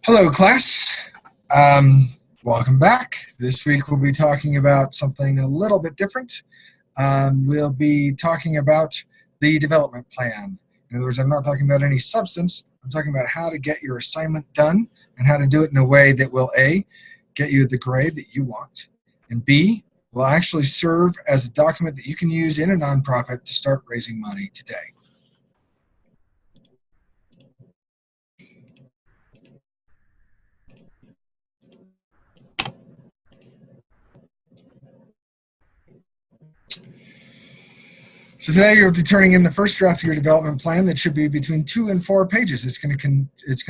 Hello, class. Welcome back. This week we'll be talking about something a little bit different. We'll be talking about the development plan. In other words, I'm not talking about any substance. I'm talking about how to get your assignment done and how to do it in a way that will A, get you the grade that you want, and B, will actually serve as a document that you can use in a nonprofit to start raising money today. So today you'll be turning in the first draft of your development plan that should be between 2 and 4 pages. It's going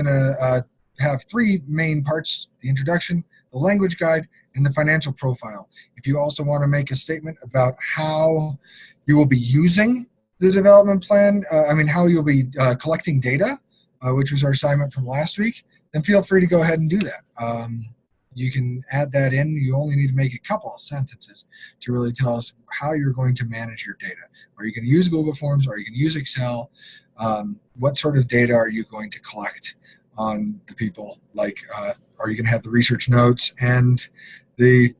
to have 3 main parts: the introduction, the language guide, and the financial profile. If you also want to make a statement about how you will be using the development plan, how you'll be collecting data, which was our assignment from last week, then feel free to go ahead and do that. You can add that in. You only need to make a couple of sentences to really tell us how you're going to manage your data. Are you going to use Google Forms? Are you going to use Excel? What sort of data are you going to collect on the people? Like, are you going to have the research notes and the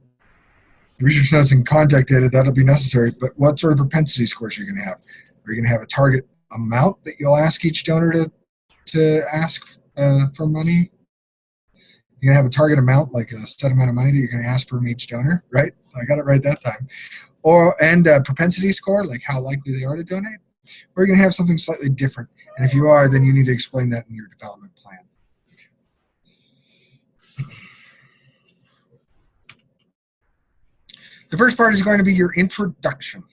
research notes and contact data? That'll be necessary. But what sort of propensity scores are you going to have? Are you going to have a target amount that you'll ask each donor to ask for money? You're going to have a target amount, like a set amount of money that you're going to ask from each donor, right? I got it right that time. And a propensity score, like how likely they are to donate. Or you're going to have something slightly different. And if you are, then you need to explain that in your development plan. The first part is going to be your introduction.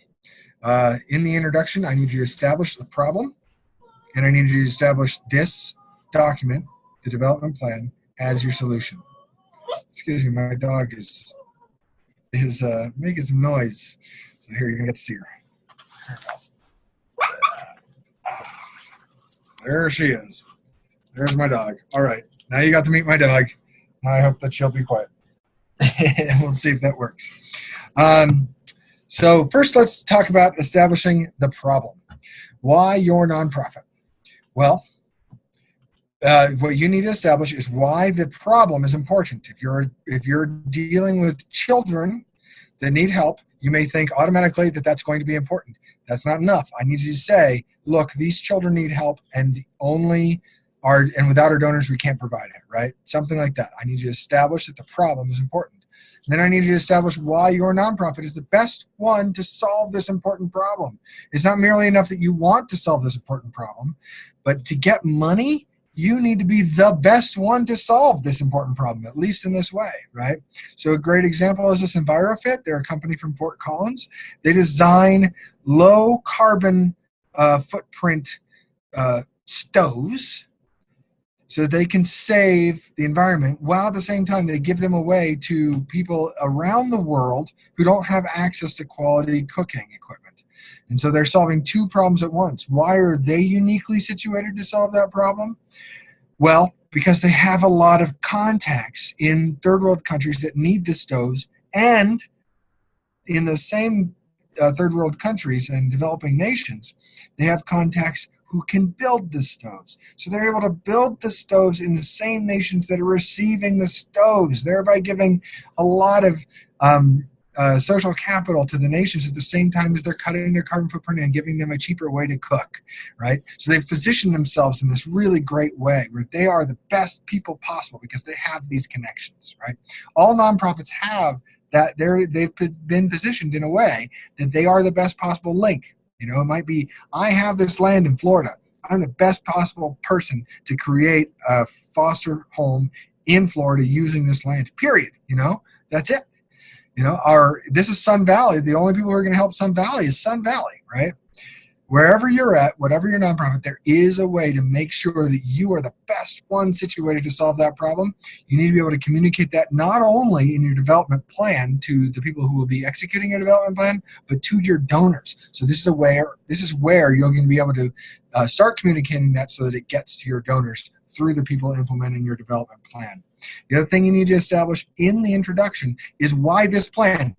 In the introduction, I need you to establish the problem, and I need you to establish this document, the development plan, as your solution. Excuse me, my dog is making some noise. So here, you're gonna get to see her. There she is. There's my dog. All right, now you got to meet my dog. I hope that she'll be quiet. We'll see if that works. So first, let's talk about establishing the problem. Why your nonprofit? Well, what you need to establish is why the problem is important. If you're dealing with children that need help, you may think automatically that that's going to be important. That's not enough. I need you to say, look, these children need help, and without our donors we can't provide it, right? Something like that. I need you to establish that the problem is important. And then I need you to establish why your nonprofit is the best one to solve this important problem. It's not merely enough that you want to solve this important problem, but to get money, you need to be the best one to solve this important problem, at least in this way, right? So a great example is this EnviroFit. They're a company from Fort Collins. They design low carbon footprint stoves so they can save the environment, while at the same time they give them away to people around the world who don't have access to quality cooking equipment. And so they're solving 2 problems at once. Why are they uniquely situated to solve that problem? Well, because they have a lot of contacts in third world countries that need the stoves, and in the same third world countries and developing nations, they have contacts who can build the stoves. So they're able to build the stoves in the same nations that are receiving the stoves, thereby giving a lot of social capital to the nations at the same time as they're cutting their carbon footprint and giving them a cheaper way to cook, right? So they've positioned themselves in this really great way where they are the best people possible because they have these connections, right? All nonprofits have that. They've been positioned in a way that they are the best possible link. You know, it might be, I have this land in Florida. I'm the best possible person to create a foster home in Florida using this land, period. You know, that's it. You know, this is Sun Valley. The only people who are going to help Sun Valley is Sun Valley, right? Wherever you're at, whatever your nonprofit, there is a way to make sure that you are the best one situated to solve that problem. You need to be able to communicate that not only in your development plan to the people who will be executing your development plan, but to your donors. So this is where you're going to be able to start communicating that so that it gets to your donors through the people implementing your development plan. The other thing you need to establish in the introduction is why this plan.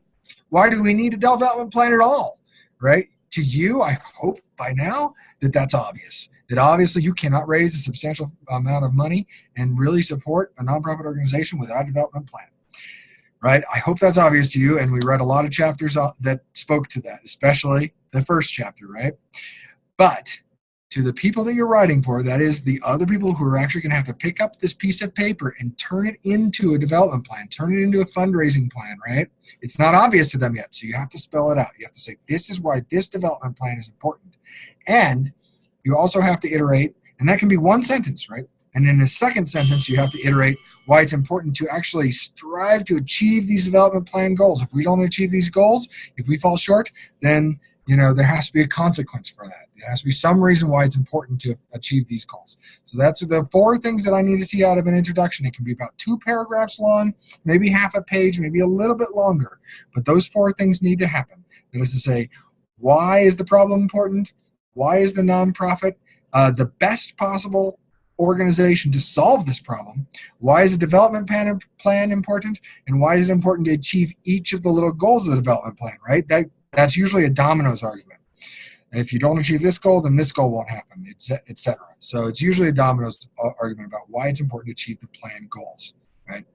Why do we need a development plan at all, right? To you, I hope by now that that's obvious. that obviously you cannot raise a substantial amount of money and really support a nonprofit organization without a development plan. Right? I hope that's obvious to you, and we read a lot of chapters that spoke to that, especially the first chapter, right? But to the people that you're writing for, that is the other people who are actually going to have to pick up this piece of paper and turn it into a development plan, turn it into a fundraising plan, right? It's not obvious to them yet, so you have to spell it out. You have to say, this is why this development plan is important. And you also have to iterate, and that can be one sentence, right? And in the second sentence, you have to iterate why it's important to actually strive to achieve these development plan goals. If we don't achieve these goals, if we fall short, then there has to be a consequence for that. There has to be some reason why it's important to achieve these goals. So that's the 4 things that I need to see out of an introduction. It can be about 2 paragraphs long, maybe half a page, maybe a little bit longer. But those 4 things need to happen. That is to say, why is the problem important? Why is the nonprofit the best possible organization to solve this problem? Why is a development plan important? And why is it important to achieve each of the little goals of the development plan, right? That's usually a dominoes argument. If you don't achieve this goal, then this goal won't happen, etc. So it's usually a dominoes argument about why it's important to achieve the plan goals, right?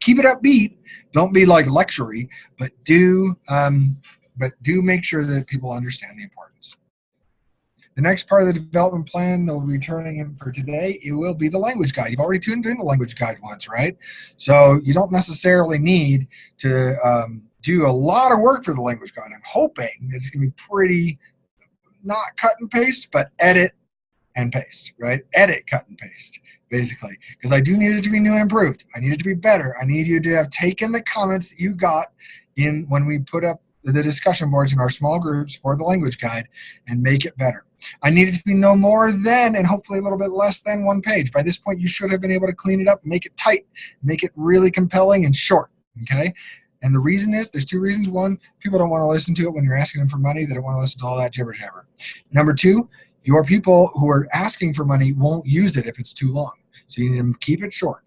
Keep it upbeat. Don't be like lectury, but do make sure that people understand the importance. The next part of the development plan that we'll be turning in for today, it will be the language guide. You've already tuned in the language guide once, right? So you don't necessarily need to do a lot of work for the language guide. I'm hoping that it's going to be pretty, not cut and paste, but edit and paste, right? Edit, cut and paste, basically. Because I do need it to be new and improved. I need it to be better. I need you to have taken the comments that you got in when we put up the discussion boards in our small groups for the language guide and make it better. I need it to be no more than, and hopefully a little bit less than, 1 page. By this point, you should have been able to clean it up, make it tight, make it really compelling and short, okay? And the reason is, there's 2 reasons. 1, people don't want to listen to it when you're asking them for money. They don't want to listen to all that jibber jabber. Number 2, your people who are asking for money won't use it if it's too long. So you need to keep it short.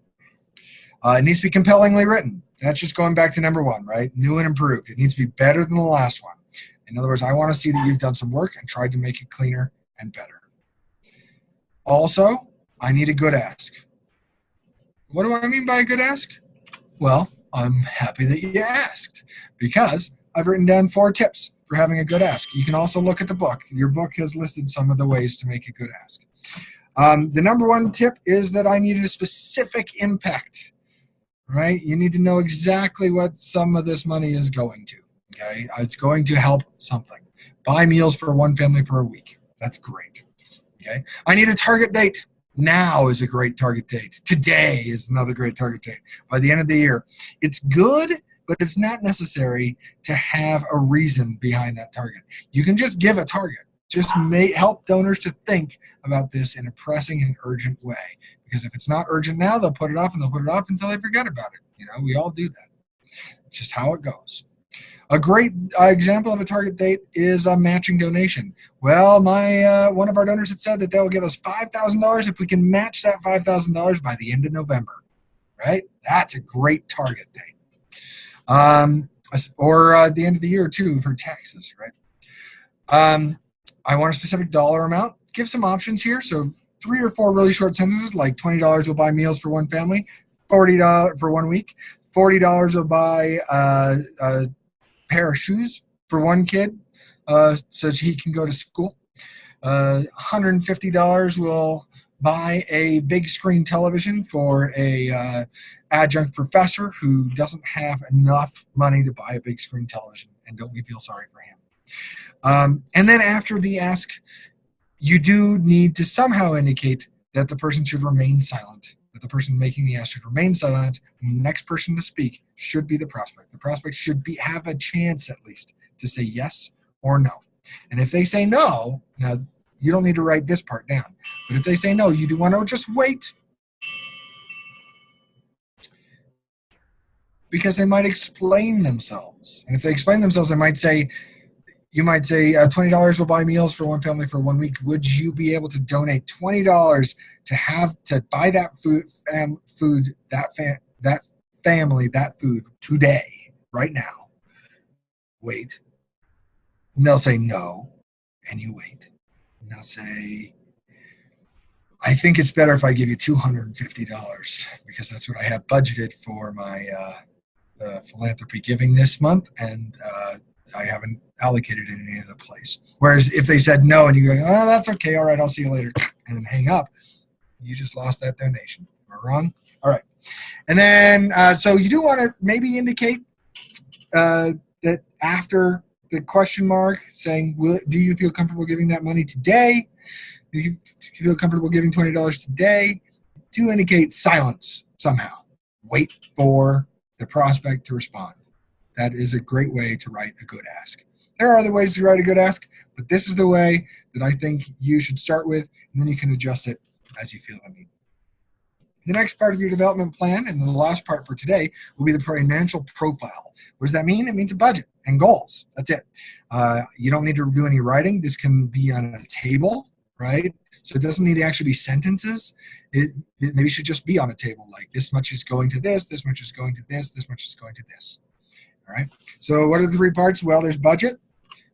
It needs to be compellingly written. That's just going back to number 1, right? New and improved. It needs to be better than the last one. In other words, I want to see that you've done some work and tried to make it cleaner and better. Also, I need a good ask. What do I mean by a good ask? Well, I'm happy that you asked, because I've written down 4 tips for having a good ask. You can also look at the book. Your book has listed some of the ways to make a good ask. The number 1 tip is that I needed a specific impact, right? You need to know exactly what some of this money is going to, okay? It's going to help something. Buy meals for 1 family for a week. That's great, okay? I need a target date. Now is a great target date. Today is another great target date. By the end of the year. It's good, but it's not necessary to have a reason behind that target. You can just give a target. Just help donors to think about this in a pressing and urgent way. Because if it's not urgent now, they'll put it off, and they'll put it off until they forget about it. We all do that. It's just how it goes. A great example of a target date is a matching donation. Well, one of our donors had said that they'll give us $5,000 if we can match that $5,000 by the end of November, right? That's a great target date. Or at the end of the year, too, for taxes, right? I want a specific dollar amount. Give some options here. So 3 or 4 really short sentences, like $20 will buy meals for 1 family, $40 for 1 week, $40 will buy a pair of shoes for 1 kid so he can go to school. $150 will buy a big screen television for a adjunct professor who doesn't have enough money to buy a big screen television, and don't we feel sorry for him? And then after the ask, you do need to somehow indicate that the person should remain silent, that the person making the ask should remain silent. The next person to speak should be the prospect. The prospect should have a chance at least to say yes or no. And if they say no, now you don't need to write this part down, but if they say no, you do want to just wait, because they might explain themselves. And if they explain themselves, you might say $20 will buy meals for 1 family for 1 week. Would you be able to donate $20 to buy that family that food today, right now? Wait. And they'll say no, and you wait. And they'll say, I think it's better if I give you $250 because that's what I have budgeted for my philanthropy giving this month, and I haven't allocated it in any other place. Whereas if they said no and you go, oh, that's okay, all right, I'll see you later, and then hang up, you just lost that donation. Am I wrong? All right. And then, so you do want to maybe indicate that after the question mark saying, do you feel comfortable giving that money today? Do you feel comfortable giving $20 today? Do indicate silence somehow. Wait for the prospect to respond. That is a great way to write a good ask. There are other ways to write a good ask, but this is the way that I think you should start with, and then you can adjust it as you feel the need. The next part of your development plan, and the last part for today, will be the financial profile. What does that mean? It means a budget and goals. That's it. You don't need to do any writing. This can be on a table, right? So it doesn't need to actually be sentences. It maybe should just be on a table, like this much is going to this much is going to this much is going to this. All right. So what are the three parts? Well, there's budget.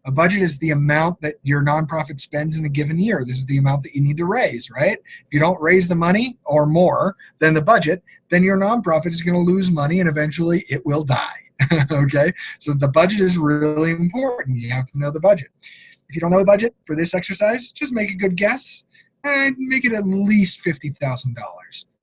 A budget is the amount that your nonprofit spends in a given year. This is the amount that you need to raise, right? If you don't raise the money or more than the budget, then your nonprofit is going to lose money and eventually it will die. Okay? So the budget is really important. You have to know the budget. If you don't know the budget for this exercise, just make a good guess and make it at least $50,000.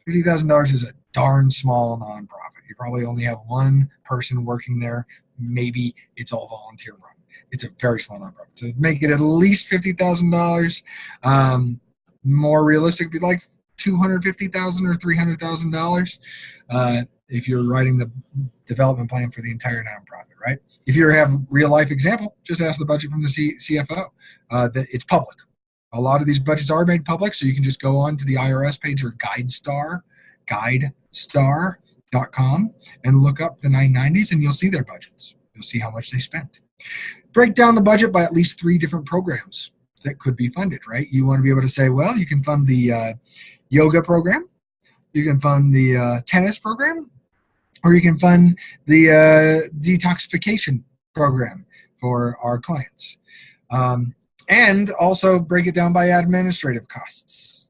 $50,000 is a darn small nonprofit. You probably only have one person working there. Maybe it's all volunteer run. It's a very small nonprofit. So make it at least $50,000. More realistic would be like $250,000 or $300,000 if you're writing the development plan for the entire nonprofit, right? If you have real life example, just ask the budget from the CFO. That it's public. A lot of these budgets are made public, so you can just go on to the IRS page or GuideStar.com and look up the 990s, and you'll see their budgets. You'll see how much they spent. Break down the budget by at least 3 different programs that could be funded, right? You want to be able to say, well, you can fund the yoga program, you can fund the tennis program, or you can fund the detoxification program for our clients. And also break it down by administrative costs.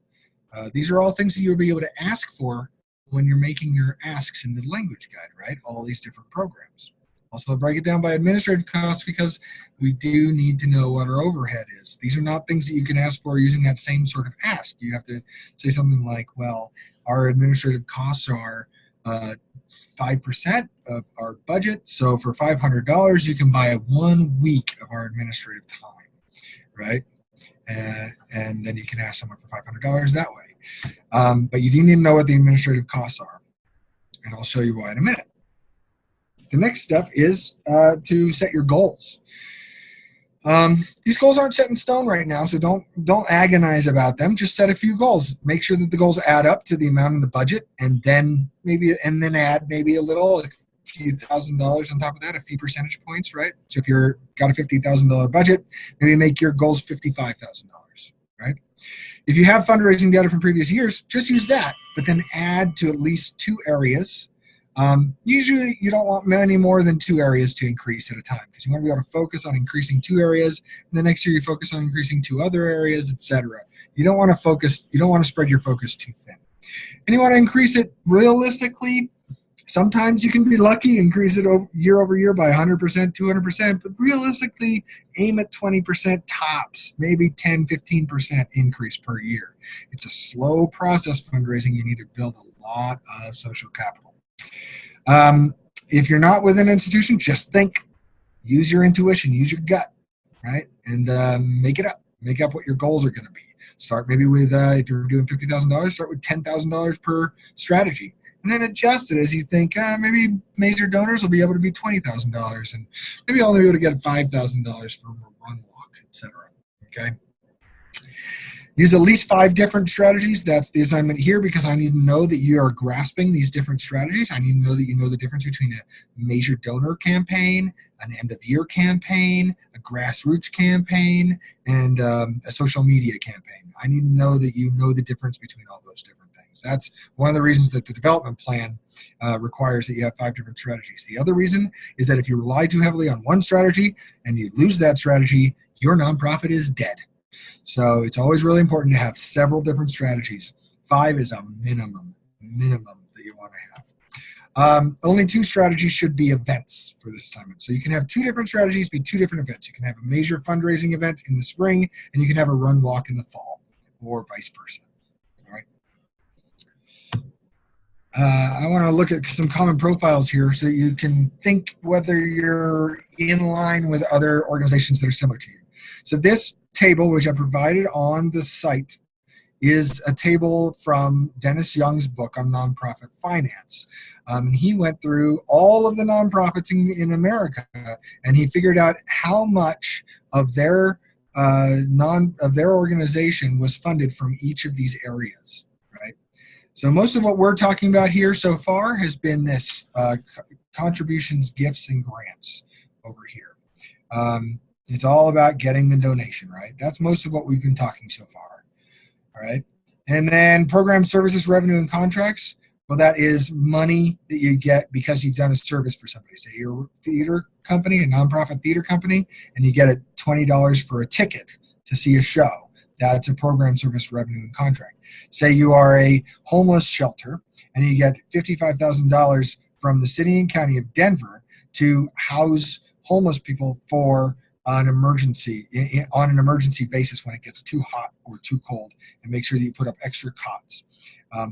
These are all things that you'll be able to ask for when you're making your asks in the language guide, right? All these different programs. Also break it down by administrative costs because we do need to know what our overhead is. These are not things that you can ask for using that same sort of ask. You have to say something like, well, our administrative costs are 5% of our budget. So for $500, you can buy 1 week of our administrative time, right? And then you can ask someone for $500 that way. But you do need to know what the administrative costs are. And I'll show you why in a minute. The next step is to set your goals. These goals aren't set in stone right now, so don't agonize about them. Just set a few goals. Make sure that the goals add up to the amount in the budget, and then add maybe a few $1,000s on top of that, a few percentage points, right? So if you're got a $50,000 budget, maybe make your goals $55,000, right? If you have fundraising data from previous years, just use that, but then add to at least 2 areas. Usually you don't want many more than 2 areas to increase at a time because you want to be able to focus on increasing 2 areas, and the next year you focus on increasing 2 other areas, etc. You don't want to spread your focus too thin. And you want to increase it realistically. Sometimes you can be lucky, increase it year over year by 100%, 200%, but realistically aim at 20% tops, maybe 10, 15% increase per year. It's a slow process fundraising. You need to build a lot of social capital. If you're not with an institution, just think, use your intuition, use your gut, right? And make it up. Make up what your goals are going to be. Start maybe with, if you're doing $50,000, start with $10,000 per strategy. And then adjust it as you think, maybe major donors will be able to be $20,000, and maybe I'll only be able to get $5,000 for a run walk, etc. Okay? Use at least 5 different strategies. That's the assignment here because I need to know that you are grasping these different strategies. I need to know that you know the difference between a major donor campaign, an end-of-year campaign, a grassroots campaign, and a social media campaign. I need to know that you know the difference between all those different things. That's one of the reasons that the development plan requires that you have 5 different strategies. The other reason is that if you rely too heavily on one strategy and you lose that strategy, your nonprofit is dead. So it's always really important to have several different strategies. 5 is a minimum that you want to have. Only 2 strategies should be events for this assignment. So you can have 2 different strategies be 2 different events. You can have a major fundraising event in the spring, and you can have a run walk in the fall, or vice versa. All right. I want to look at some common profiles here so you can think whether you're in line with other organizations that are similar to you. So this table, which I provided on the site, is a table from Dennis Young's book on nonprofit finance. He went through all of the nonprofits in America, and he figured out how much of their organization was funded from each of these areas. Right. So most of what we're talking about here so far has been this contributions, gifts, and grants over here. It's all about getting the donation, right? That's most of what we've been talking so far. All right. And then program services, revenue, and contracts. Well, that is money that you get because you've done a service for somebody. Say you're a theater company, a nonprofit theater company, and you get $20 for a ticket to see a show. That's a program service, revenue, and contract. Say you are a homeless shelter and you get $55,000 from the city and county of Denver to house homeless people for on an emergency basis when it gets too hot or too cold, and make sure that you put up extra cots.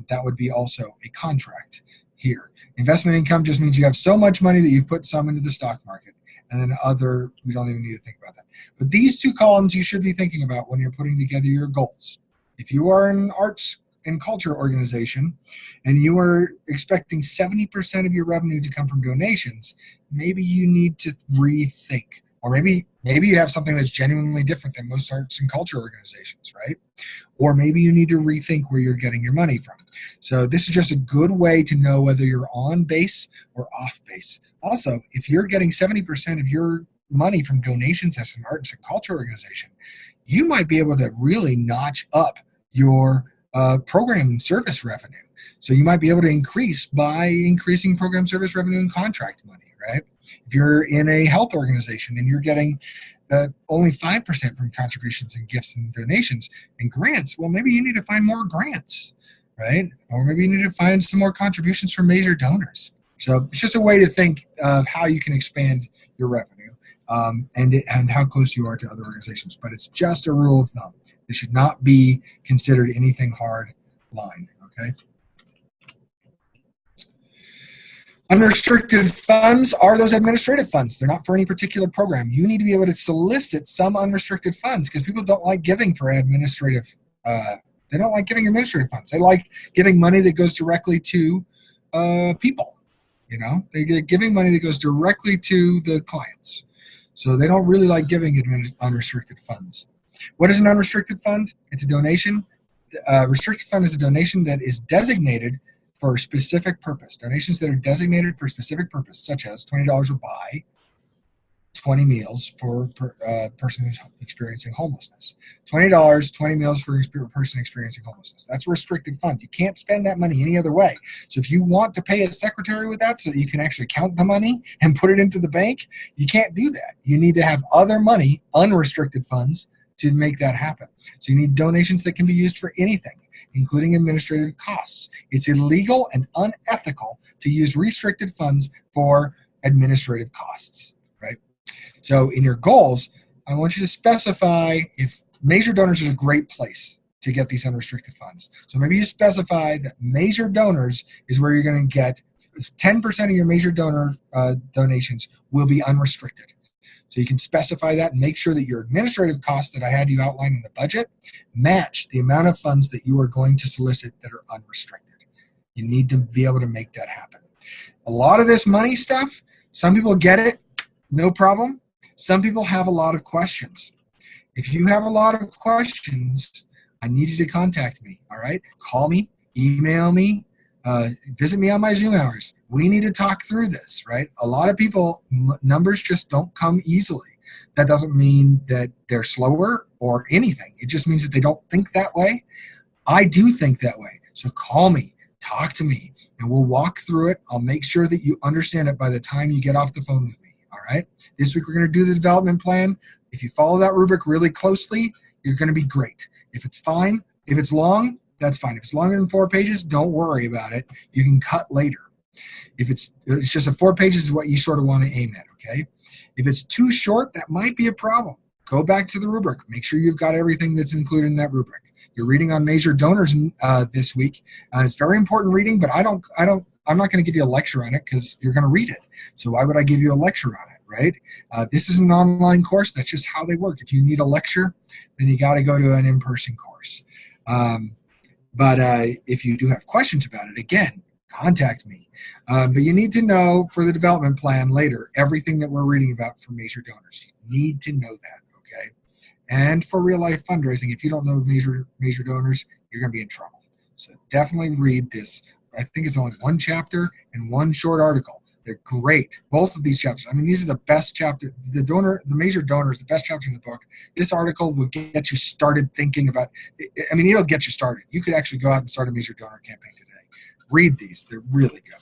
That would be also a contract here. Investment income just means you have so much money that you've put some into the stock market, and then other, we don't even need to think about that. But these 2 columns you should be thinking about when you're putting together your goals. If you are an arts and culture organization and you are expecting 70% of your revenue to come from donations, maybe you need to rethink. Or maybe you have something that's genuinely different than most arts and culture organizations, right? Or maybe you need to rethink where you're getting your money from. So this is just a good way to know whether you're on base or off base. Also, if you're getting 70% of your money from donations as an arts and culture organization, you might be able to really notch up your program and service revenue. So you might be able to increase by increasing program service revenue and contract money, right? If you're in a health organization and you're getting only 5% from contributions and gifts and donations and grants, well, maybe you need to find more grants, right? Or maybe you need to find some more contributions from major donors. So it's just a way to think of how you can expand your revenue and how close you are to other organizations. But it's just a rule of thumb. It should not be considered anything hard line, okay? Unrestricted funds are those administrative funds. They're not for any particular program. You need to be able to solicit some unrestricted funds because people don't like giving for administrative. They don't like giving administrative funds. They like giving money that goes directly to people. You know, they get giving money that goes directly to the clients. So they don't really like giving unrestricted funds. What is an unrestricted fund? It's a donation. Restricted fund is a donation that is designated for a specific purpose. Donations that are designated for a specific purpose, such as $20 will buy 20 meals for a person who's experiencing homelessness. $20, 20 meals for a person experiencing homelessness. That's a restricted fund. You can't spend that money any other way. So if you want to pay a secretary with that so that you can actually count the money and put it into the bank, you can't do that. You need to have other money, unrestricted funds, to make that happen. So you need donations that can be used for anything, including administrative costs. It's illegal and unethical to use restricted funds for administrative costs, right? So in your goals, I want you to specify if major donors is a great place to get these unrestricted funds. So maybe you specify that major donors is where you're going to get 10% of your major donor donations will be unrestricted. So you can specify that and make sure that your administrative costs that I had you outline in the budget match the amount of funds that you are going to solicit that are unrestricted. You need to be able to make that happen. A lot of this money stuff, some people get it, no problem. Some people have a lot of questions. If you have a lot of questions, I need you to contact me, all right? Call me, email me, visit me on my Zoom hours. We need to talk through this, right? A lot of people, numbers just don't come easily. That doesn't mean that they're slower or anything. It just means that they don't think that way. I do think that way. So call me, talk to me, and we'll walk through it. I'll make sure that you understand it by the time you get off the phone with me, all right? This week we're going to do the development plan. If you follow that rubric really closely, you're going to be great. If it's fine, if it's long, that's fine. If it's longer than 4 pages, don't worry about it. You can cut later. If it's just a 4 pages is what you sort of want to aim at, okay? If it's too short, that might be a problem. Go back to the rubric. Make sure you've got everything that's included in that rubric. You're reading on major donors this week. It's very important reading, but I'm not going to give you a lecture on it because you're going to read it. So why would I give you a lecture on it, right? This is an online course. That's just how they work. If you need a lecture, then you got to go to an in-person course. But if you do have questions about it, again, contact me. But you need to know for the development plan later everything that we're reading about from major donors. You need to know that, okay? And for real life fundraising, if you don't know major donors, you're going to be in trouble. So definitely read this. I think it's only 1 chapter and 1 short article. They're great. Both of these chapters. I mean, these are the best chapter. The major donor is the best chapter in the book. This article will get you started thinking about. I mean, it'll get you started. You could actually go out and start a major donor campaign today. Read these. They're really good.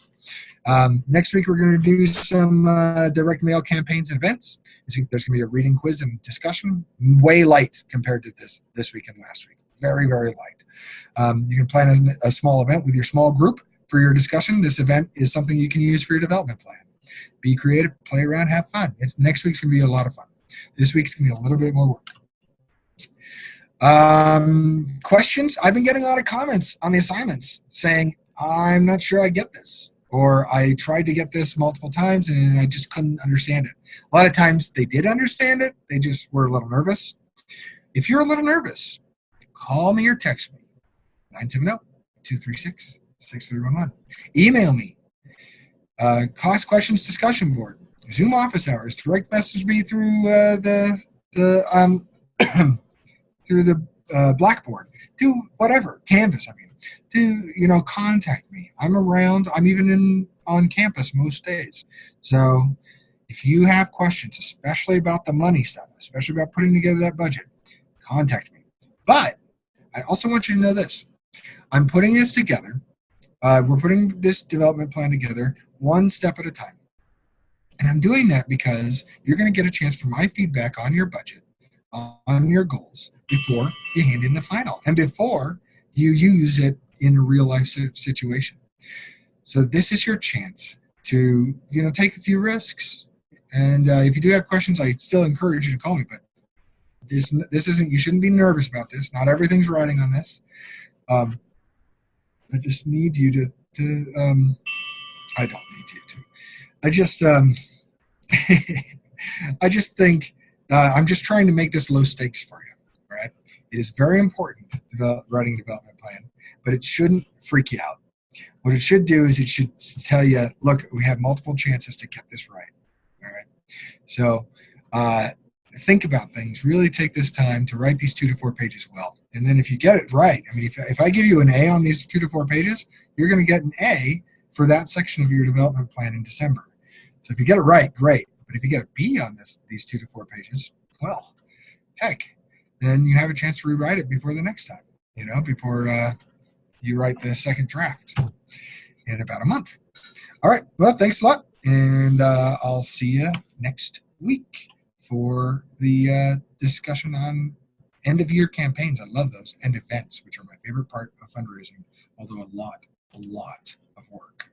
Next week, we're going to do some direct mail campaigns and events. There's going to be a reading quiz and discussion. Way light compared to this week and last week. Very, very light. You can plan a small event with your small group for your discussion. This event is something you can use for your development plan. Be creative, play around, have fun. Next week's going to be a lot of fun. This week's going to be a little bit more work. Questions? I've been getting a lot of comments on the assignments saying, I'm not sure I get this. Or I tried to get this multiple times and I just couldn't understand it. A lot of times they did understand it. They just were a little nervous. If you're a little nervous, call me or text me. 970-236-6311. Email me. Class questions discussion board. Zoom office hours. Direct message me through through the Blackboard. Do whatever. Canvas, I mean. Contact me. I'm around. I'm even on campus most days. So if you have questions, especially about the money stuff, especially about putting together that budget, contact me. But I also want you to know this. I'm putting this together. We're putting this development plan together 1 step at a time. And I'm doing that because you're going to get a chance for my feedback on your budget, on your goals, before you hand in the final and before you use it in a real life situation. So this is your chance to, take a few risks. And if you do have questions, I still encourage you to call me, but this isn't, you shouldn't be nervous about this. Not everything's riding on this. I just need you to I don't need you to. I just think I'm just trying to make this low stakes for you, right? It is very important, writing a development plan, but it shouldn't freak you out. What it should do is it should tell you, look, we have multiple chances to get this right, all right? So think about things. Really take this time to write these 2 to 4 pages well. And then if you get it right, I mean, if I give you an A on these 2 to 4 pages, you're going to get an A for that section of your development plan in December. So if you get it right, great. But if you get a B on these 2 to 4 pages, well, heck, then you have a chance to rewrite it before the next time, before you write the second draft in about a month. All right. Well, thanks a lot. And I'll see you next week for the discussion on end-of-year campaigns. I love those, and events, which are my favorite part of fundraising, although a lot of work.